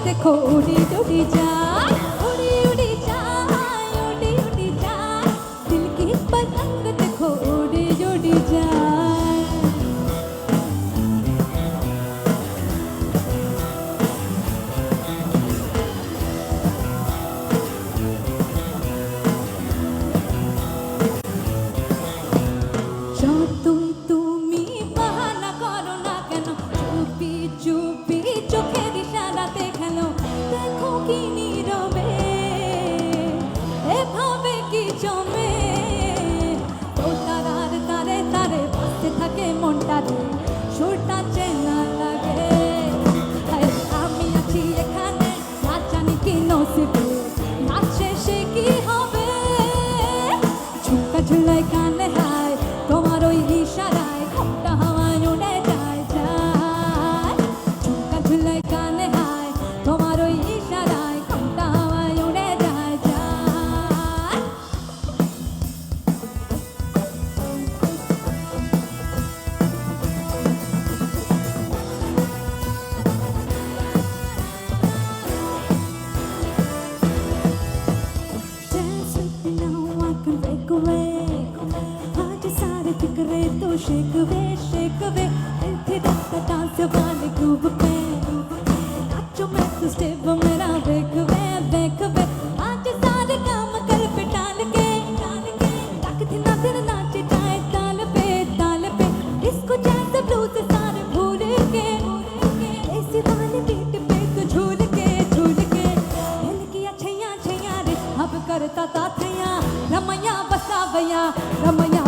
देखो उड़ी उड़ी जाए, उड़ी उड़ी जाए, उड़ी उड़ी जाए, दिल की पतंग देखो उड़ी उड़ी जाए। যতই তুমি বাহানা করো না কেন, চুপি চুপি চোখের ইশারাতে খেলো, দেখো কি নীরবে এভাবে কি জমে, ও তারার তারে তারে বাজতে থাকে মনটাতে, সুরটা চেনা লাগে। আরে আমি আছি এখানে, না জানি কি নসিবে, নাচ শেষে কি হবে, ঝুমকা ঝুলাই কানে হায়, তোমার ওই ইশারায় ঘোমটা হাওয়ায় উড়ে যায় যায়, ঝুমকা ঝুলাই কানে হায়, তোমার ওই ইশারায় ঘোমটা হাওয়ায় উড়ে যায় যায়। Dance with me now, I can break away. आज सारे फिक्रे तो शेकवे शेकवे, इथे रखता डांस वाले ग्रूव पे, नाचो मैं तो स्टेप मेरा बेकवे बेकवे, आज सारे काम कर पे टाल के रख देना तेरा नाच जाए ताल पे, डिस्को जैज ब्लूज सारे भूल के, ऐसी वाली बीट पे तो झूल के दिल किया छैया छैया रे, अब करता था थैया, रमैया बसा भैया रमैया